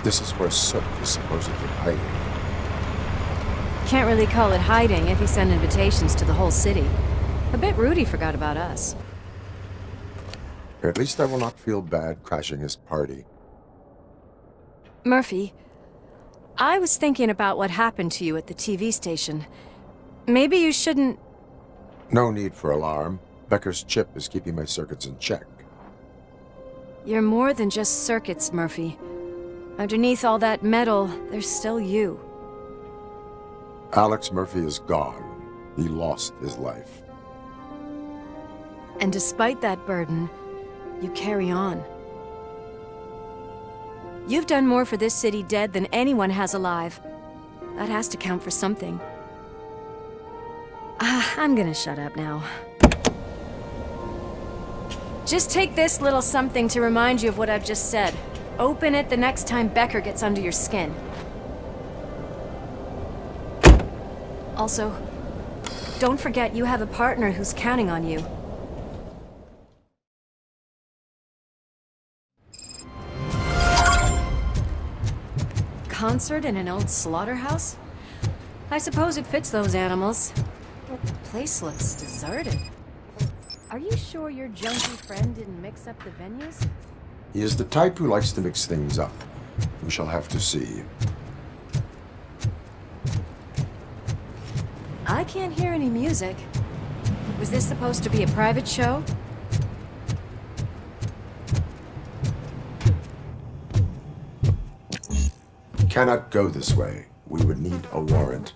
This is where Sook is supposedly hiding. Can't really call it hiding if he sent invitations to the whole city. A bit rude he forgot about us. At least I will not feel bad crashing his party. Murphy, I was thinking about what happened to you at the TV station. Maybe you shouldn't... No need for alarm. Becker's chip is keeping my circuits in check. You're more than just circuits, Murphy. Underneath all that metal, there's still you. Alex Murphy is gone. He lost his life. And despite that burden, you carry on. You've done more for this city dead than anyone has alive. That has to count for something. I'm gonna shut up now. Just take this little something to remind you of what I've just said. Open it the next time Becker gets under your skin. Also, don't forget you have a partner who's counting on you. Concert in an old slaughterhouse? I suppose it fits those animals. Place looks deserted. Are you sure your junkie friend didn't mix up the venues? He is the type who likes to mix things up. We shall have to see. I can't hear any music. Was this supposed to be a private show? Cannot go this way. We would need a warrant.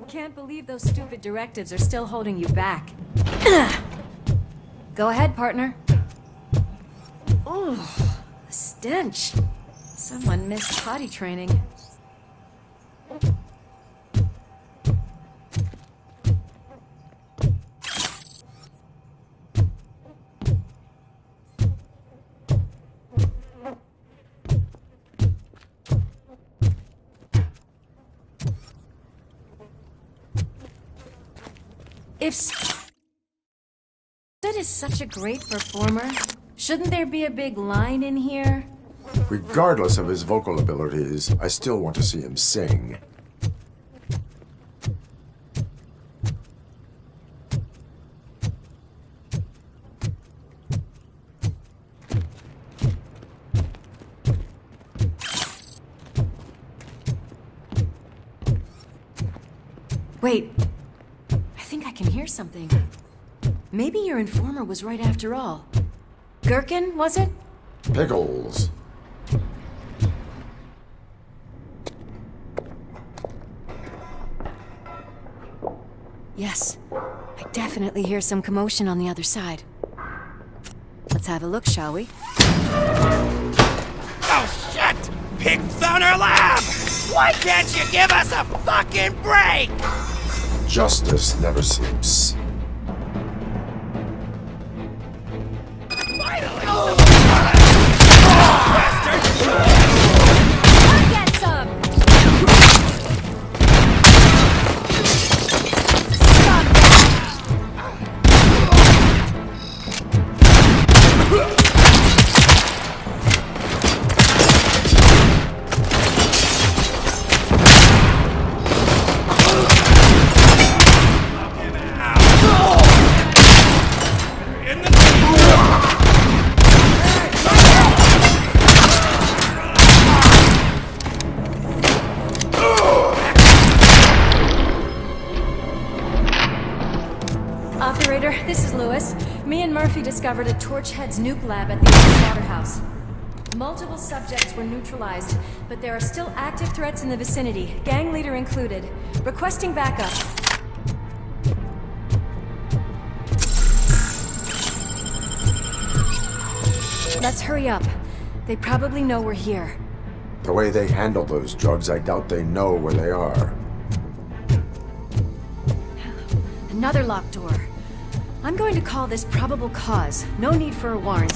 Can't believe those stupid directives are still holding you back. Go ahead, partner. Oh, the stench. Someone missed potty training. If Sid is such a great performer, shouldn't there be a big line in here? Regardless of his vocal abilities, I still want to see him sing. Wait. I think I can hear something. Maybe your informer was right after all. Gherkin, was it? Pickles. Yes. I definitely hear some commotion on the other side. Let's have a look, shall we? Oh, shit! Pig found our lab! Why can't you give us a fucking break? Justice never sleeps. Finally! I'll get some! Stop Operator, this is Lewis. Me and Murphy discovered a Torchhead's nuke lab at the old slaughterhouse. Multiple subjects were neutralized, but there are still active threats in the vicinity, gang leader included. Requesting backup. Let's hurry up. They probably know we're here. The way they handle those drugs, I doubt they know where they are. Another locked door. I'm going to call this probable cause. No need for a warrant.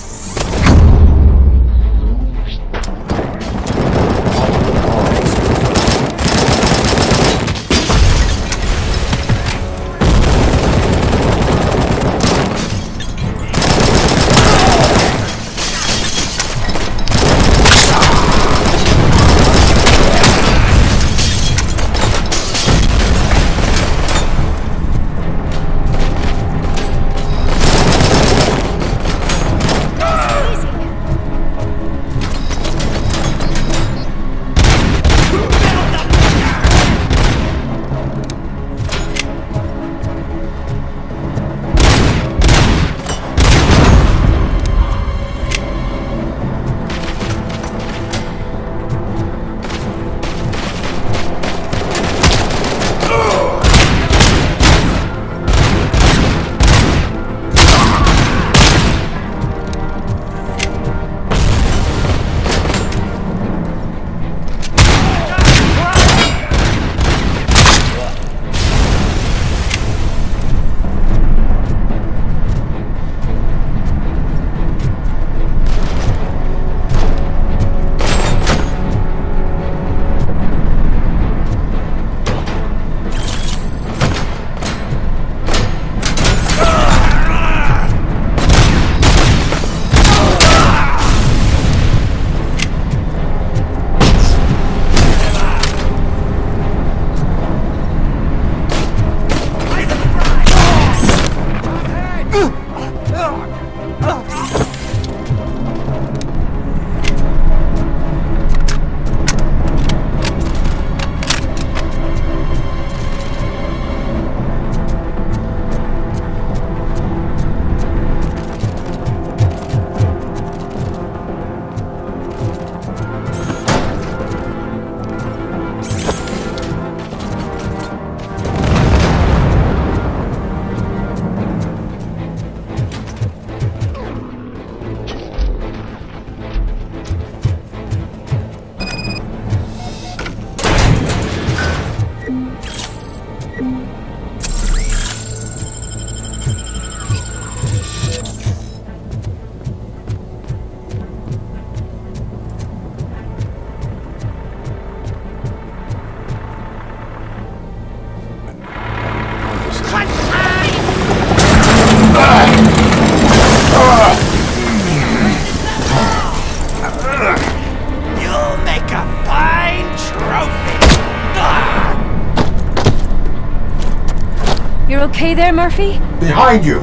Murphy? Behind you!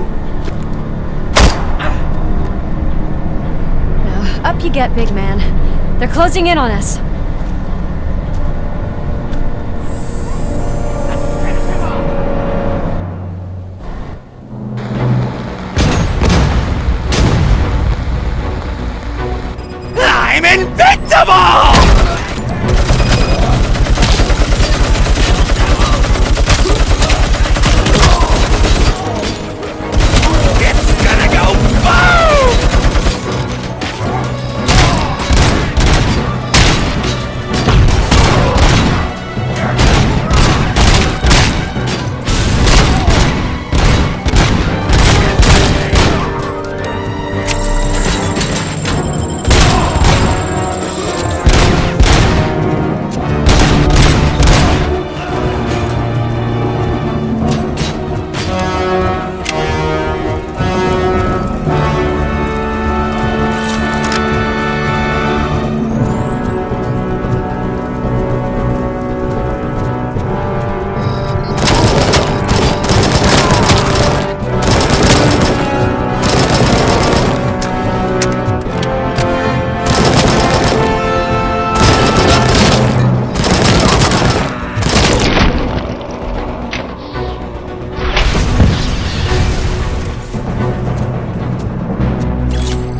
Now, up you get, big man. They're closing in on us. I'm invincible! It's gonna go boom!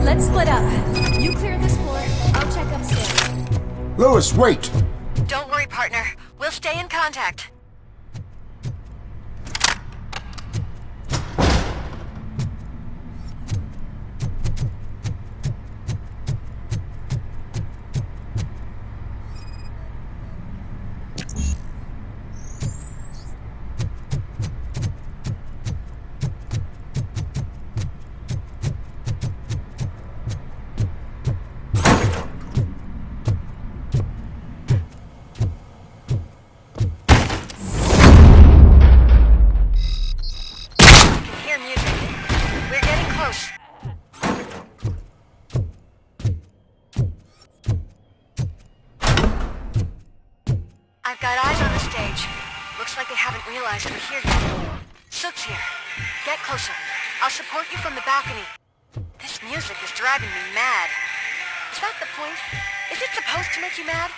Let's split up. You clear this floor, I'll check upstairs. Lewis, wait! Don't worry, partner. We'll stay in contact. Hear music. We're getting close. I've got eyes on the stage. Looks like they haven't realized we're here yet. Sook's here. Get closer. I'll support you from the balcony. This music is driving me mad. Is that the point? Is it supposed to make you mad?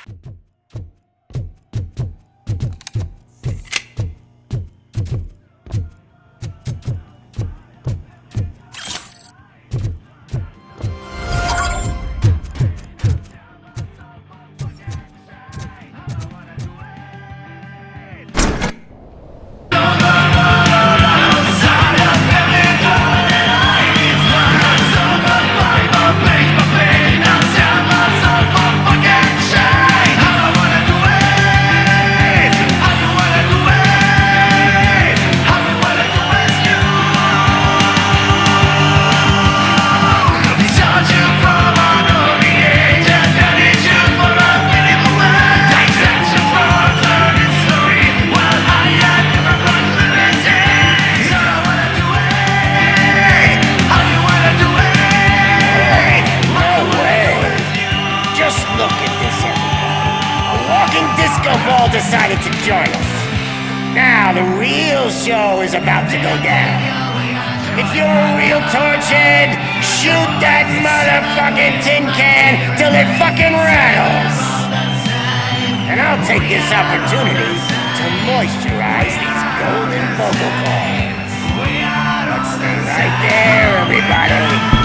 Decided to join us. Now the real show is about to go down. If you're a real torchhead, shoot that motherfucking tin can till it fucking rattles. And I'll take this opportunity to moisturize these golden vocal cords. Let's stay right there, everybody.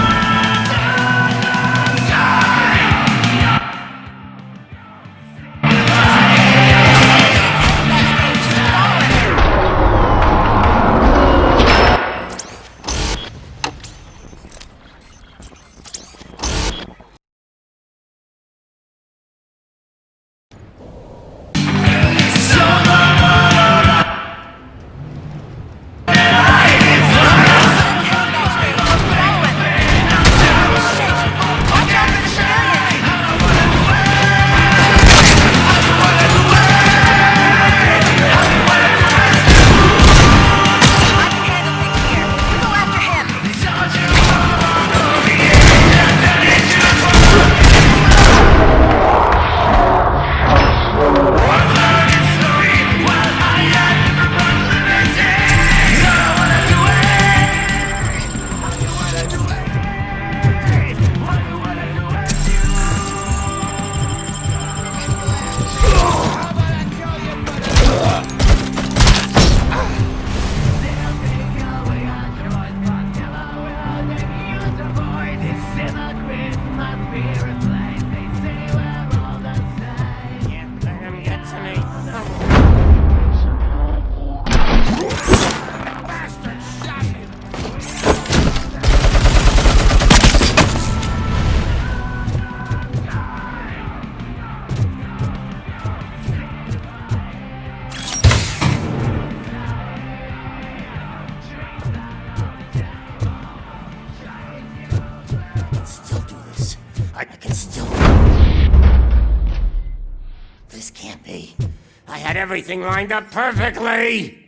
Had everything lined up perfectly.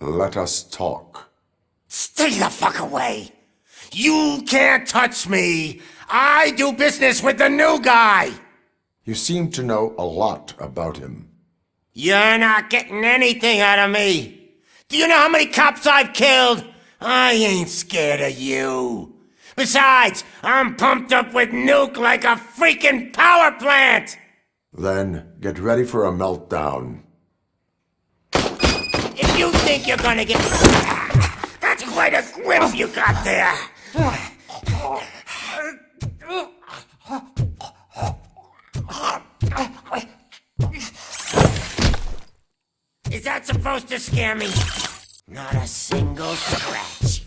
Let us talk. Stay the fuck away. You can't touch me. I do business with the new guy. You seem to know a lot about him. You're not getting anything out of me. Do you know how many cops I've killed? I ain't scared of you. Besides, I'm pumped up with nuke like a freaking power plant. Then get ready for a meltdown. If you think you're gonna get... That's quite a grip you got there. Is that supposed to scare me? Not a single scratch.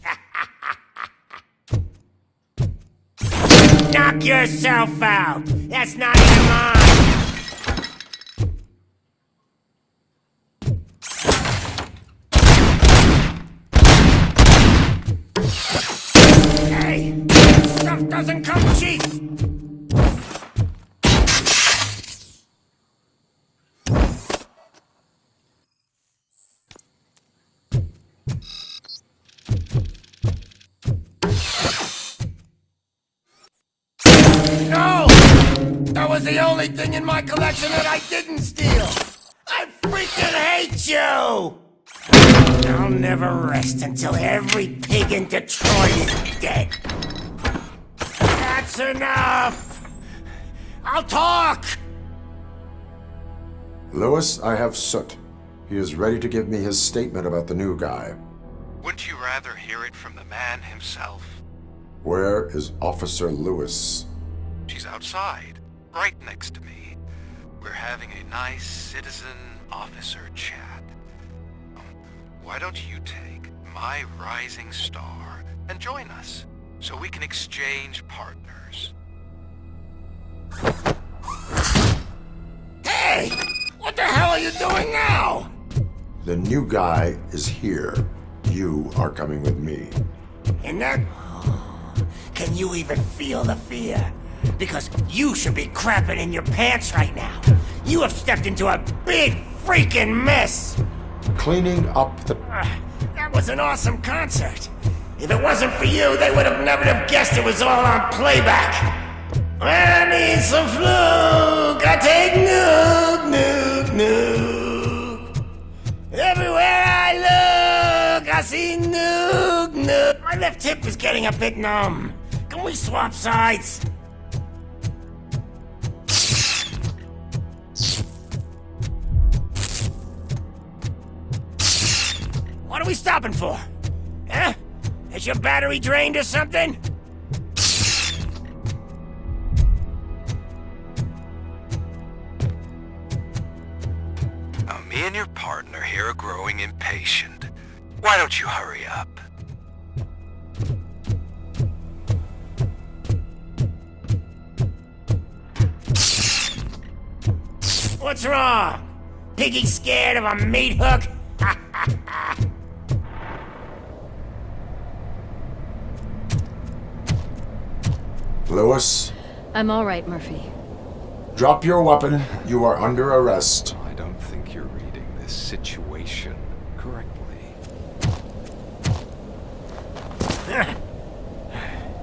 Knock yourself out. That's not even mine. Hey, this stuff doesn't come cheap. No! That was the only thing in my collection that I didn't steal! I freaking hate you! I'll never rest until every pig in Detroit is dead. That's enough! I'll talk! Lewis, I have Soot. He is ready to give me his statement about the new guy. Wouldn't you rather hear it from the man himself? Where is Officer Lewis? She's outside, right next to me. We're having a nice citizen-officer chat. Why don't you take my rising star and join us, so we can exchange partners? Hey! What the hell are you doing now? The new guy is here. You are coming with me. And that... Can you even feel the fear? Because you should be crapping in your pants right now. You have stepped into a big freaking mess. Cleaning up the... That was an awesome concert. If it wasn't for you, they would have never have guessed it was all on playback. I need some fluke. I take nuke, nuke, nuke. Everywhere I look, I see nuke, nuke. My left hip is getting a bit numb. Can we swap sides? What are we stopping for? Huh? Is your battery drained or something? Now, me and your partner here are growing impatient. Why don't you hurry up? What's wrong? Piggy scared of a meat hook? Lewis, I'm all right, Murphy. drop your weapon. You are under arrest. I don't think you're reading this situation correctly.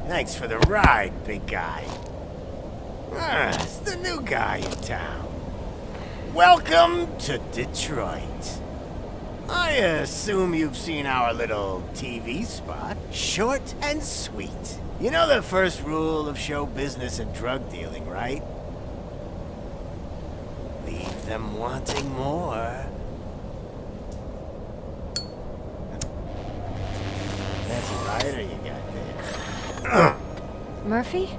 Thanks for the ride, big guy. It's the new guy in town. Welcome to Detroit. I assume you've seen our little TV spot. Short and sweet. You know the first rule of show business and drug dealing, right? Leave them wanting more. That's a lighter you got there. Murphy?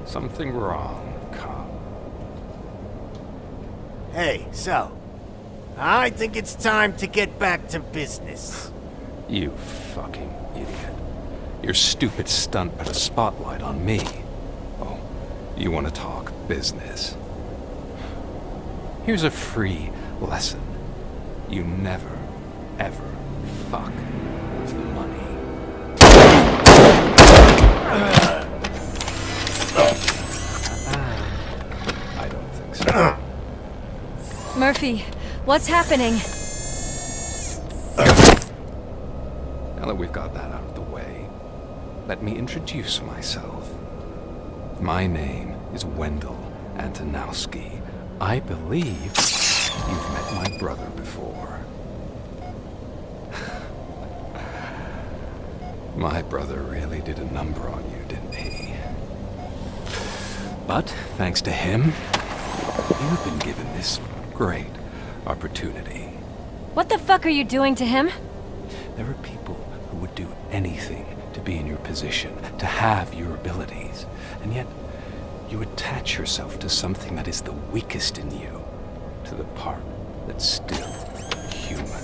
Something wrong, cop. Hey, so, I think it's time to get back to business. You fucking idiot. Your stupid stunt put a spotlight on me. Oh, you want to talk business? Here's a free lesson. You never, ever fuck with the money. I don't think so. Murphy, what's happening? Now that we've got that out of the way, let me introduce myself. My name is Wendell Antonowski. I believe you've met my brother before. My brother really did a number on you, didn't he? But thanks to him, you've been given this great opportunity. What the fuck are you doing to him? There are people who would do anything to be in your position, to have your abilities, and yet you attach yourself to something that is the weakest in you, to the part that's still human.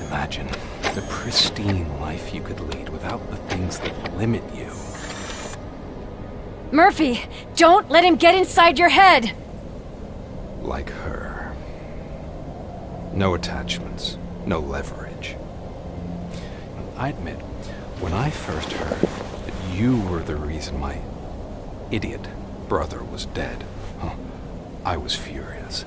Imagine the pristine life you could lead without the things that limit you. Murphy, don't let him get inside your head! Like her. No attachments, no leverage. I admit, when I first heard that you were the reason my idiot brother was dead, I was furious.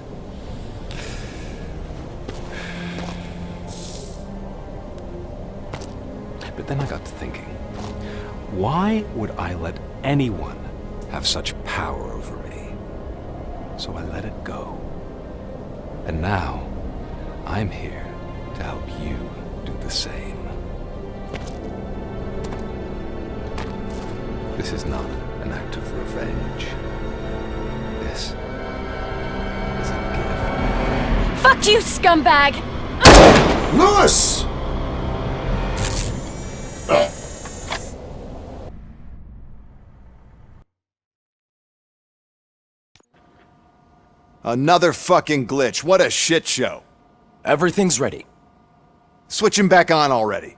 But then I got to thinking, why would I let anyone have such power over me? So I let it go. And now, I'm here to help you do the same. This is not an act of revenge. This is a gift. Fuck you, scumbag! Lewis! Another fucking glitch. What a shit show. Everything's ready. Switch him back on already.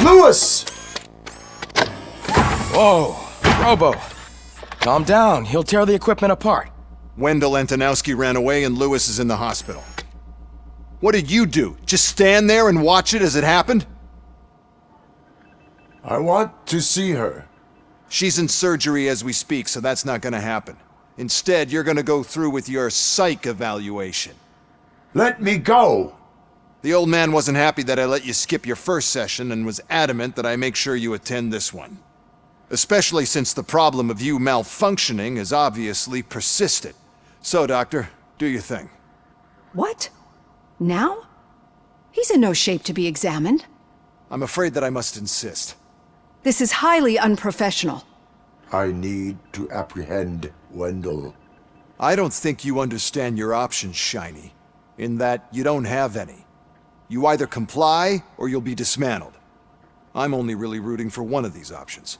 Lewis! Whoa, Robo. Calm down. He'll tear the equipment apart. Wendell Antonowski ran away and Lewis is in the hospital. What did you do? Just stand there and watch it as it happened? I want to see her. She's in surgery as we speak, so that's not gonna happen. Instead, you're gonna go through with your psych evaluation. Let me go! The old man wasn't happy that I let you skip your first session and was adamant that I make sure you attend this one. Especially since the problem of you malfunctioning is obviously persistent. So, Doctor, do your thing. What? Now? He's in no shape to be examined. I'm afraid that I must insist. This is highly unprofessional. I need to apprehend Wendell. I don't think you understand your options, Shiny. In that you don't have any. You either comply or you'll be dismantled. I'm only really rooting for one of these options.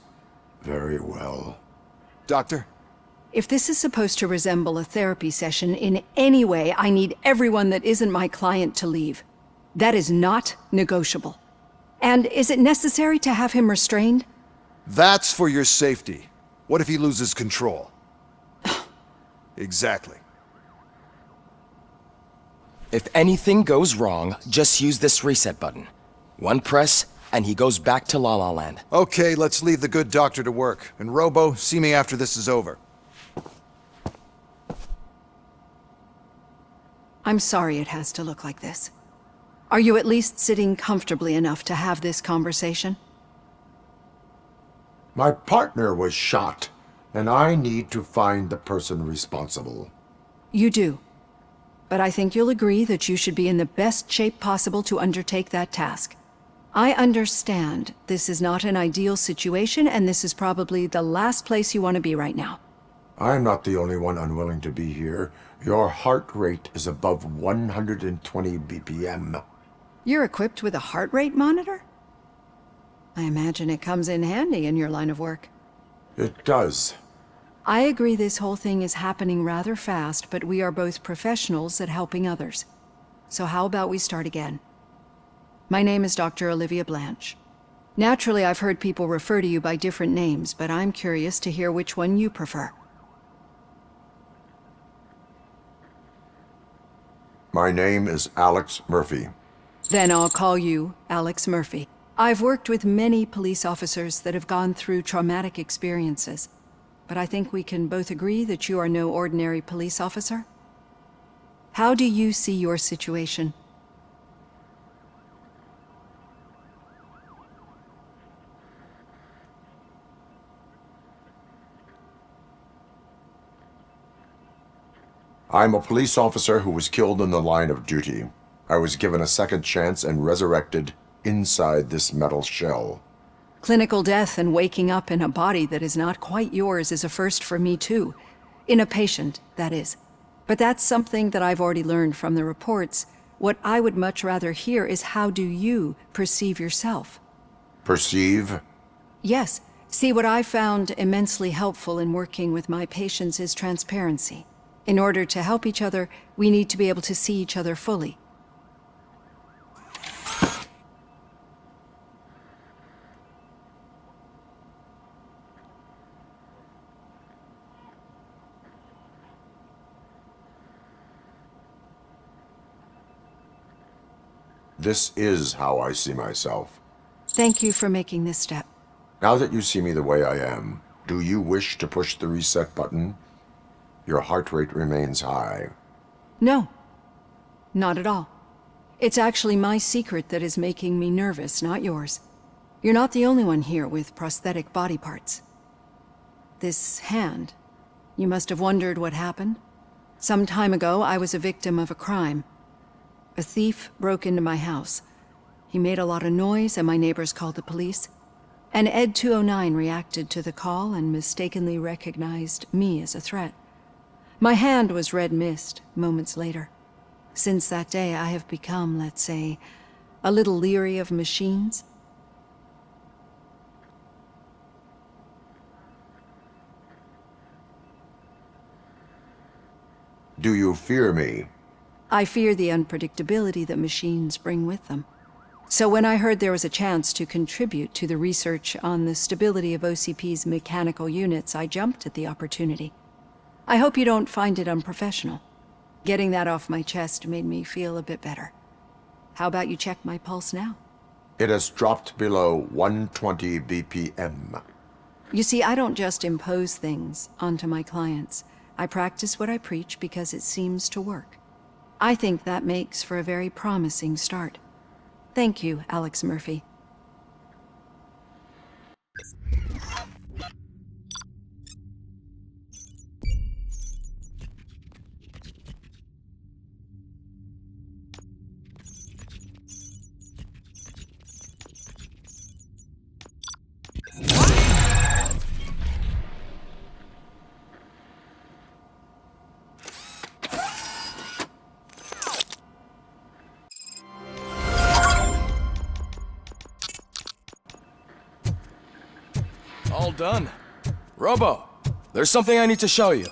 Very well. Doctor? If this is supposed to resemble a therapy session in any way, I need everyone that isn't my client to leave. That is not negotiable. And is it necessary to have him restrained? That's for your safety. What if he loses control? Exactly. If anything goes wrong, just use this reset button. One press, and he goes back to La La Land. Okay, let's leave the good doctor to work. And Robo, see me after this is over. I'm sorry it has to look like this. Are you at least sitting comfortably enough to have this conversation? My partner was shot, and I need to find the person responsible. You do. But I think you'll agree that you should be in the best shape possible to undertake that task. I understand this is not an ideal situation, and this is probably the last place you want to be right now. I'm not the only one unwilling to be here. Your heart rate is above 120 BPM. You're equipped with a heart rate monitor? I imagine it comes in handy in your line of work. It does. I agree this whole thing is happening rather fast, but we are both professionals at helping others. So how about we start again? My name is Dr. Olivia Blanche. Naturally, I've heard people refer to you by different names, but I'm curious to hear which one you prefer. My name is Alex Murphy. Then I'll call you Alex Murphy. I've worked with many police officers that have gone through traumatic experiences. but I think we can both agree that you are no ordinary police officer. How do you see your situation? I'm a police officer who was killed in the line of duty. I was given a second chance and resurrected inside this metal shell. Clinical death and waking up in a body that is not quite yours is a first for me too. In a patient, that is. But that's something that I've already learned from the reports. What I would much rather hear is how do you perceive yourself? Perceive? Yes. See, what I found immensely helpful in working with my patients is transparency. In order to help each other, we need to be able to see each other fully. This is how I see myself. Thank you for making this step. Now that you see me the way I am, do you wish to push the reset button? Your heart rate remains high. No, not at all. It's actually my secret that is making me nervous, not yours. You're not the only one here with prosthetic body parts. This hand, you must have wondered what happened. Some time ago, I was a victim of a crime. A thief broke into my house. He made a lot of noise and my neighbors called the police. And Ed 209 reacted to the call and mistakenly recognized me as a threat. My hand was red mist moments later. Since that day, I have become, let's say, a little leery of machines. Do you fear me? I fear the unpredictability that machines bring with them. So when I heard there was a chance to contribute to the research on the stability of OCP's mechanical units, I jumped at the opportunity. I hope you don't find it unprofessional. Getting that off my chest made me feel a bit better. How about you check my pulse now? It has dropped below 120 BPM. You see, I don't just impose things onto my clients. I practice what I preach because it seems to work. I think that makes for a very promising start. Thank you, Alex Murphy. All done. Robo, there's something I need to show you.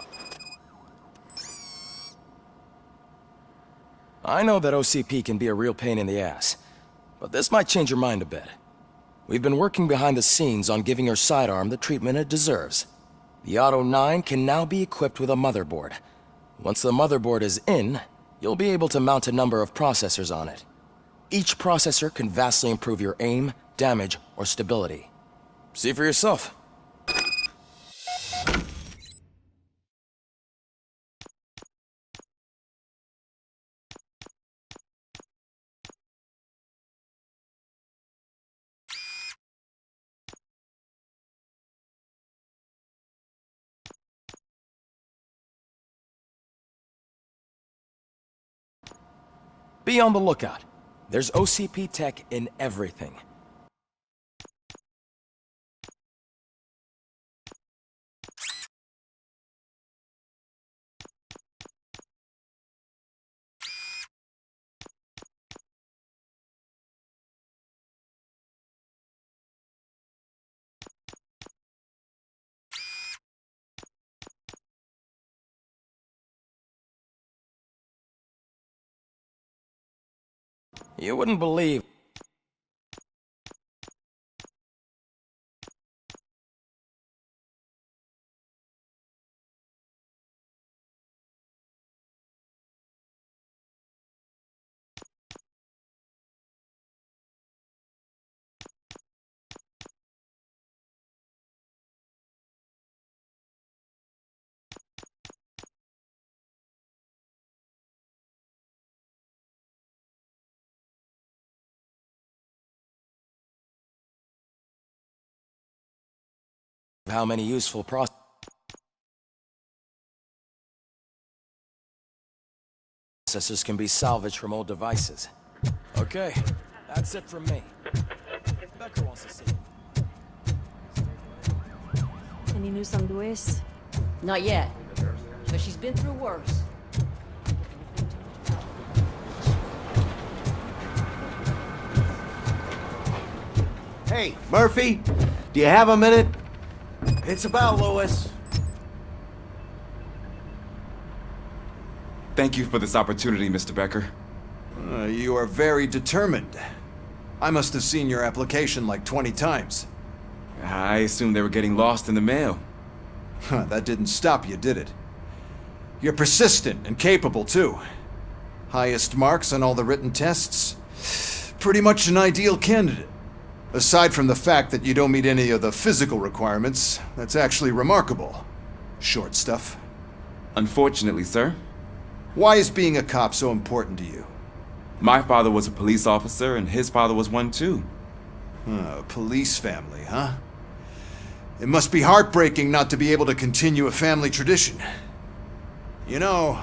I know that OCP can be a real pain in the ass, but this might change your mind a bit. We've been working behind the scenes on giving her sidearm the treatment it deserves. The Auto 9 can now be equipped with a motherboard. Once the motherboard is in, you'll be able to mount a number of processors on it. Each processor can vastly improve your aim, damage, or stability. See for yourself. Be on the lookout. There's OCP tech in everything. You wouldn't believe how many useful processors can be salvaged from old devices. Okay, that's it from me. Becker wants to see you. Any news on Luis? Not yet, but she's been through worse. Hey, Murphy, do you have a minute? It's about Lewis. Thank you for this opportunity, Mr. Becker. You are very determined. I must have seen your application like 20 times. I assumed they were getting lost in the mail. That didn't stop you, did it? You're persistent and capable, too. Highest marks on all the written tests. Pretty much an ideal candidate. Aside from the fact that you don't meet any of the physical requirements, that's actually remarkable. Short stuff. Unfortunately, sir. Why is being a cop so important to you? My father was a police officer, and his father was one too. A police family, huh? It must be heartbreaking not to be able to continue a family tradition. You know,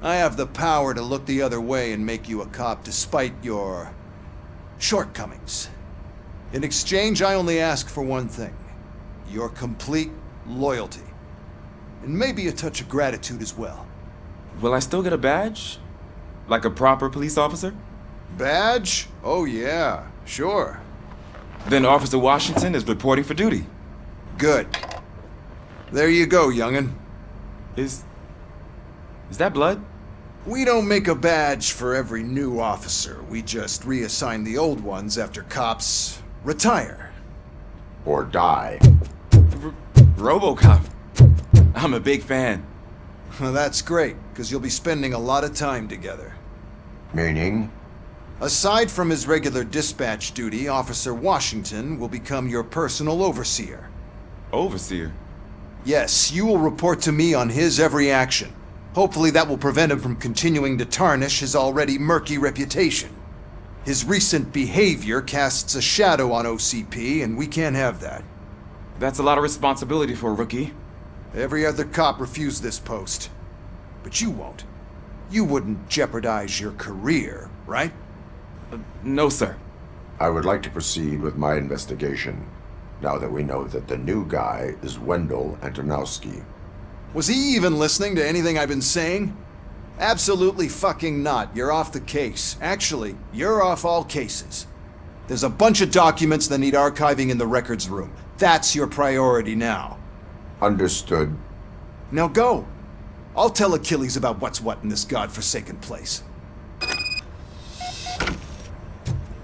I have the power to look the other way and make you a cop despite your shortcomings. In exchange, I only ask for one thing. Your complete loyalty. And maybe a touch of gratitude as well. Will I still get a badge? Like a proper police officer? Badge? Oh yeah, sure. Then Officer Washington is reporting for duty. Good. There you go, young'un. Is that blood? We don't make a badge for every new officer. We just reassign the old ones after cops retire. Or die. RoboCop. I'm a big fan. That's great, because you'll be spending a lot of time together. Meaning? Aside from his regular dispatch duty, Officer Washington will become your personal overseer. Overseer? Yes, you will report to me on his every action. Hopefully that will prevent him from continuing to tarnish his already murky reputation. His recent behavior casts a shadow on OCP, and we can't have that. That's a lot of responsibility for a rookie. Every other cop refused this post. But you won't. You wouldn't jeopardize your career, right? No, sir. I would like to proceed with my investigation, now that we know that the new guy is Wendell Antonowski. Was he even listening to anything I've been saying? Absolutely fucking not. You're off the case. Actually, you're off all cases. There's a bunch of documents that need archiving in the records room. That's your priority now. Understood. Now go. I'll tell Achilles about what's what in this godforsaken place.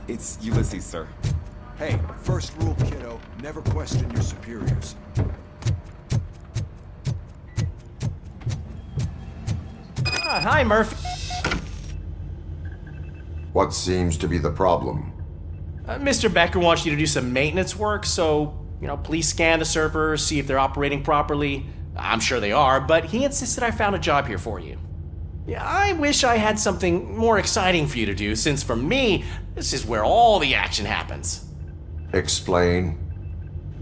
It's Ulysses, sir. Hey, first rule, kiddo, never question your superiors. Hi, Murphy. What seems to be the problem? Mr. Becker wants you to do some maintenance work, so, please scan the servers, see if they're operating properly. I'm sure they are, but he insisted I found a job here for you. Yeah, I wish I had something more exciting for you to do, since for me, this is where all the action happens. Explain.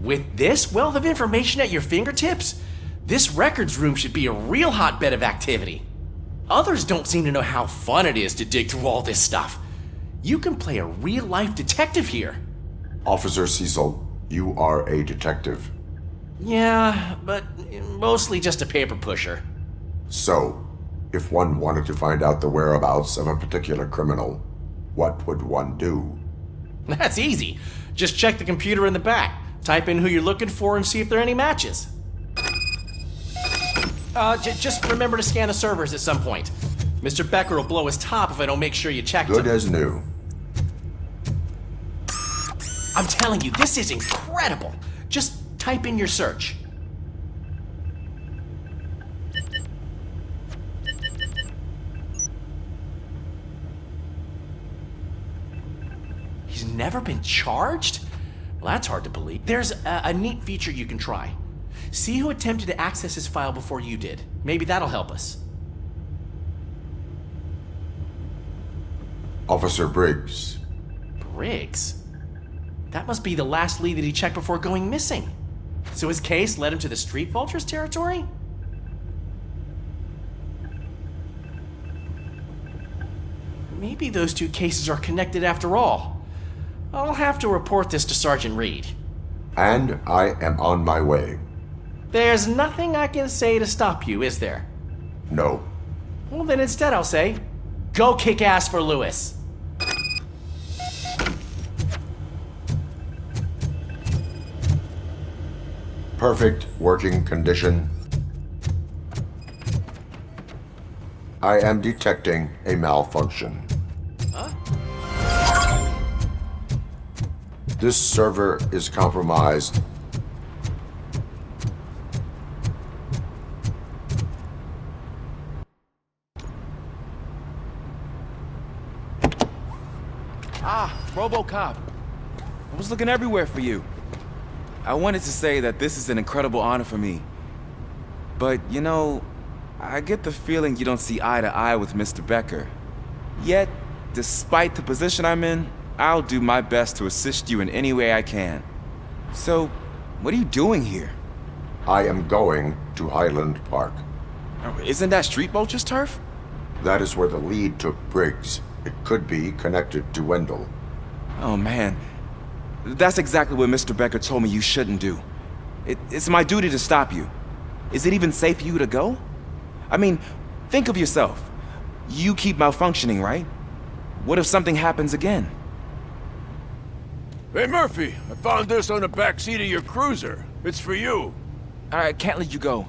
With this wealth of information at your fingertips, this records room should be a real hotbed of activity. Others don't seem to know how fun it is to dig through all this stuff. You can play a real-life detective here. Officer Cecil, you are a detective. Yeah, but mostly just a paper pusher. So, if one wanted to find out the whereabouts of a particular criminal, what would one do? That's easy. Just check the computer in the back, type in who you're looking for, and see if there are any matches. Just remember to scan the servers at some point. Mr. Becker will blow his top if I don't make sure you checked Good them. as new. I'm telling you, this is incredible. Just type in your search. He's never been charged? Well, that's hard to believe. There's a neat feature you can try. See who attempted to access his file before you did. Maybe that'll help us. Officer Briggs. Briggs? That must be the last lead that he checked before going missing. So his case led him to the Street Vultures territory? Maybe those two cases are connected after all. I'll have to report this to Sergeant Reed. And I am on my way. There's nothing I can say to stop you, is there? No. Well, then instead I'll say, go kick ass for Lewis. Perfect working condition. I am detecting a malfunction. Huh? This server is compromised. Robocop. I was looking everywhere for you. I wanted to say that this is an incredible honor for me. But, you know, I get the feeling you don't see eye to eye with Mr. Becker. Yet, despite the position I'm in, I'll do my best to assist you in any way I can. So, what are you doing here? I am going to Highland Park. Isn't that Street Vulture's turf? That is where the lead took Briggs. It could be connected to Wendell. Oh man, that's exactly what Mr. Becker told me you shouldn't do. It's my duty to stop you. Is it even safe for you to go? I mean, think of yourself. You keep malfunctioning, right? What if something happens again? Hey Murphy, I found this on the back seat of your cruiser. It's for you. I can't let you go.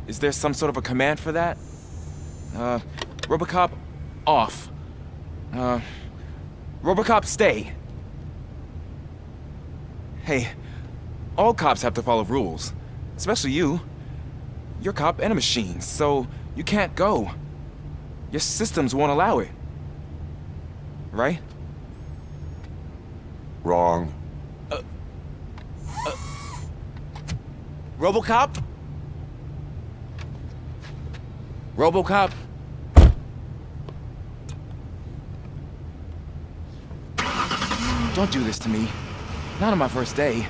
Is there some sort of a command for that? Robocop, off. Robocop, stay. Hey, all cops have to follow rules. Especially you. You're a cop and a machine, so you can't go. Your systems won't allow it. Right? Wrong. Robocop? Robocop? Don't do this to me. Not on my first day.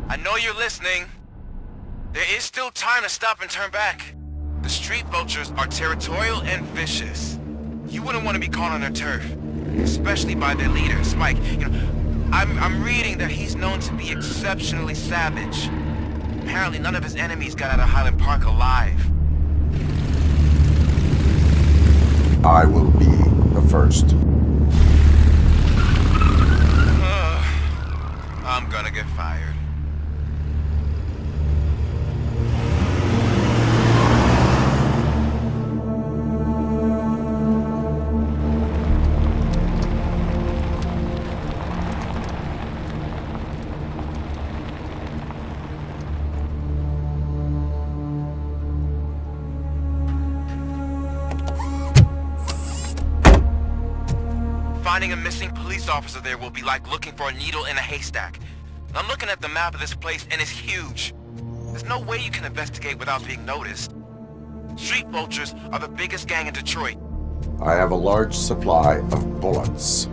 I know you're listening. There is still time to stop and turn back. The Street Vultures are territorial and vicious. You wouldn't want to be caught on their turf, especially by their leader, Spike. You know, I'm reading that he's known to be exceptionally savage. Apparently none of his enemies got out of Highland Park alive. I will be the first. I'm gonna get fired. Finding a missing police officer there will be like looking for a needle in a haystack. I'm looking at the map of this place and it's huge. There's no way you can investigate without being noticed. Street Vultures are the biggest gang in Detroit. I have a large supply of bullets.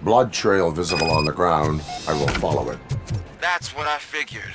Blood trail visible on the ground. I will follow it. That's what I figured.